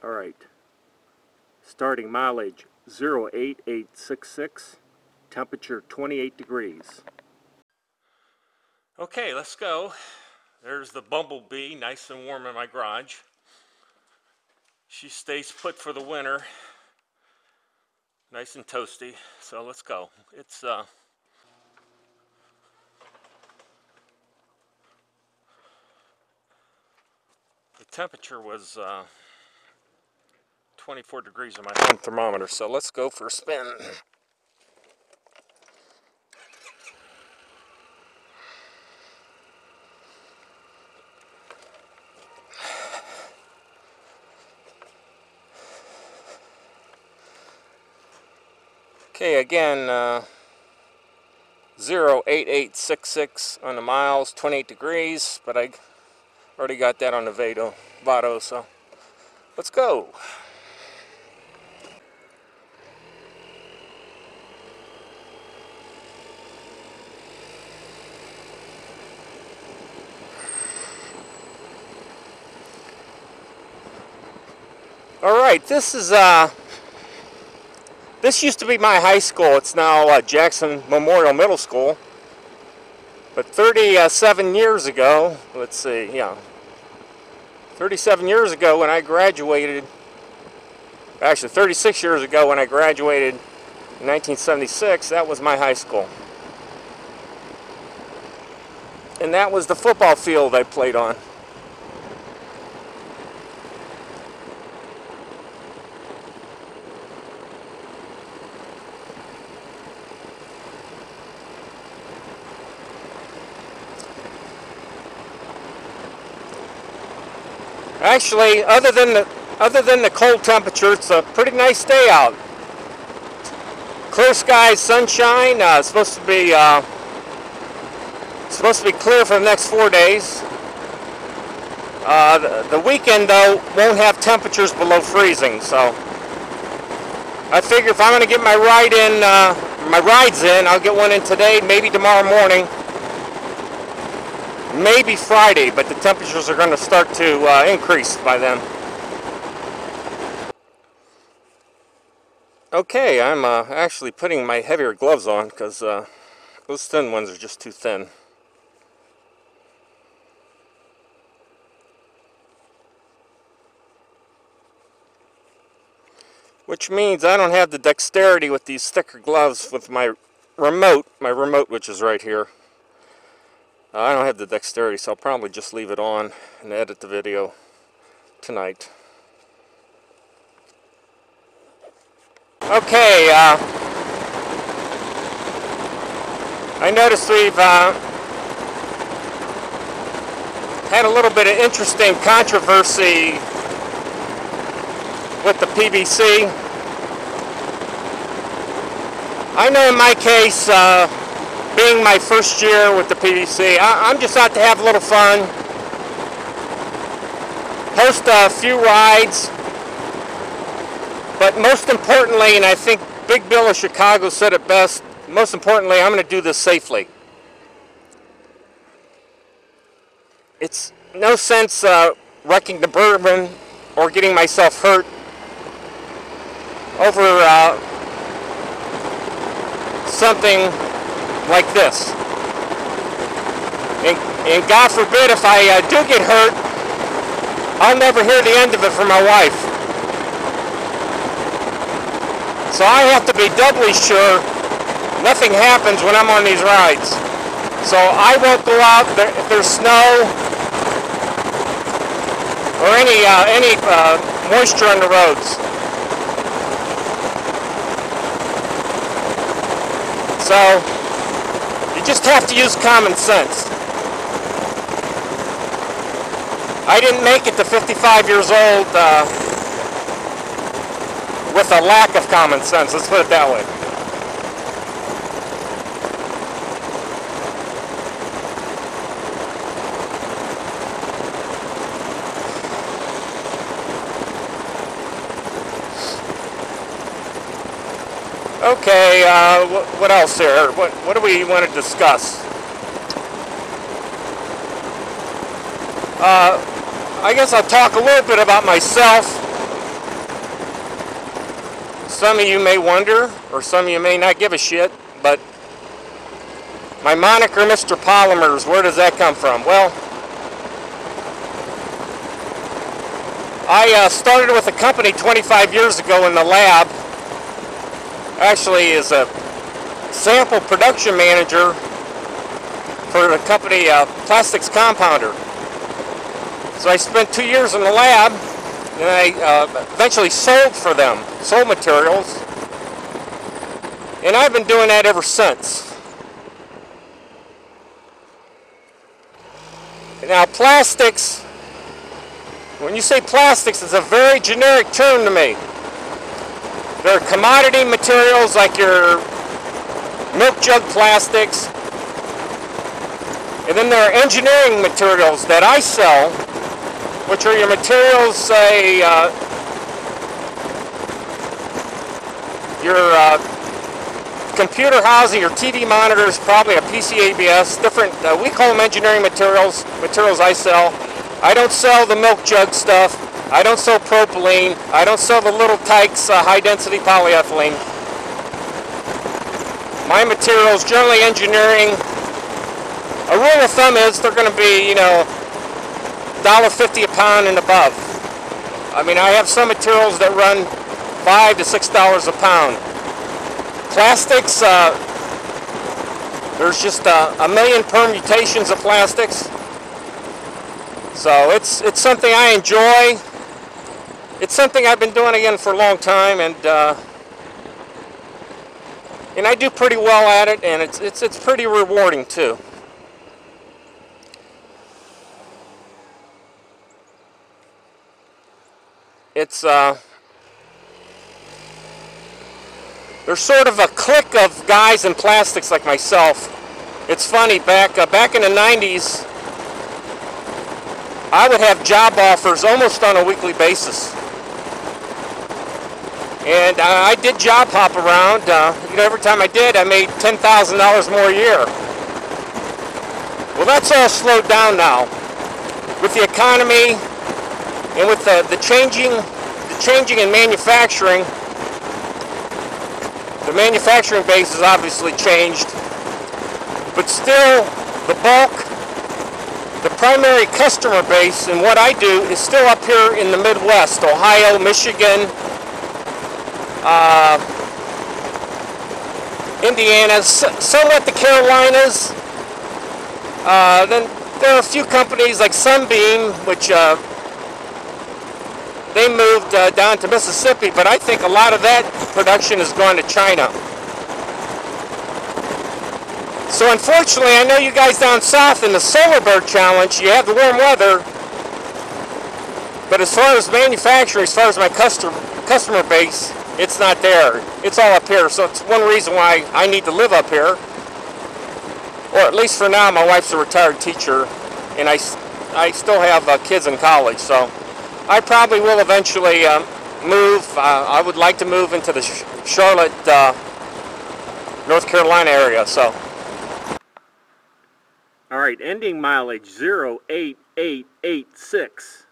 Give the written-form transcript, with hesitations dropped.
Alright, starting mileage 08866, temperature 28 degrees. Okay, let's go. There's the bumblebee, nice and warm in my garage. She stays put for the winter, nice and toasty, so let's go. It's the temperature was 24 degrees on my home thermometer, so let's go for a spin. Okay, again, 08866 on the miles, 28 degrees, but I already got that on the Vado, so let's go. Alright, this used to be my high school. It's now Jackson Memorial Middle School. But 37 years ago, let's see, yeah, 37 years ago when I graduated, actually 36 years ago when I graduated in 1976, that was my high school. And that was the football field I played on. Actually, other than the cold temperature, it's a pretty nice day out. Clear skies, sunshine. It's supposed to be clear for the next 4 days. The weekend though won't have temperatures below freezing, so I figure if I'm going to get my rides in, I'll get one in today, maybe tomorrow morning. Maybe Friday, but the temperatures are going to start to increase by then. Okay, I'm actually putting my heavier gloves on because those thin ones are just too thin. Which means I don't have the dexterity with these thicker gloves with my remote which is right here. I don't have the dexterity, so I'll probably just leave it on and edit the video tonight. Okay, I noticed we've had a little bit of interesting controversy with the PBC. I know in my case, being my first year with the PBC, I'm just out to have a little fun, host a few rides, but most importantly, and I think Big Bill of Chicago said it best, most importantly, I'm going to do this safely. It's no sense wrecking the bourbon or getting myself hurt over something like this. And God forbid if I do get hurt, I'll never hear the end of it from my wife. So I have to be doubly sure nothing happens when I'm on these rides. So I won't go out if there's snow or any moisture on the roads. So you just have to use common sense. I didn't make it to 55 years old with a lack of common sense, let's put it that way. Okay, what else here? What do we want to discuss? I guess I'll talk a little bit about myself. some of you may wonder, or some of you may not give a shit, but my moniker, Mr. Polymers, where does that come from? Well, I started with a company 25 years ago in the lab, actually as a sample production manager for the company Plastics Compounder. So I spent 2 years in the lab, and I eventually sold for them, sold materials, and I've been doing that ever since. Now plastics, when you say plastics, it's a very generic term to me. There are commodity materials like your milk jug plastics, and then there are engineering materials that I sell, which are your materials, say, your computer housing, your TV monitors, probably a PCABS, different, we call them engineering materials, materials I sell. I don't sell the milk jug stuff. I don't sell propylene. I don't sell the little Tykes high-density polyethylene. My materials, generally engineering, a rule of thumb is they're going to be, you know, $1.50 a pound and above. I mean, I have some materials that run $5 to $6 a pound. Plastics, there's just a million permutations of plastics. So it's something I enjoy. It's something I've been doing again for a long time, and I do pretty well at it, and it's pretty rewarding too. It's there's sort of a clique of guys in plastics like myself. It's funny, back in the 90s, I would have job offers almost on a weekly basis. And I did job hop around. You know, every time I did, I made $10,000 more a year. Well, that's all slowed down now. With the economy and with the changing in manufacturing, the manufacturing base has obviously changed, but still the bulk, the primary customer base in what I do is still up here in the Midwest, Ohio, Michigan, Indiana, somewhat the Carolinas. Then there are a few companies like Sunbeam, which they moved down to Mississippi, but I think a lot of that production has gone to China. So unfortunately, I know you guys down south in the Solar Bird Challenge, you have the warm weather, but as far as manufacturing, as far as my customer base, it's not there. It's all up here, so it's one reason why I need to live up here. Or at least for now, my wife's a retired teacher, and I still have kids in college, so I probably will eventually move. I would like to move into the Charlotte, North Carolina area. So, all right, ending mileage 08886.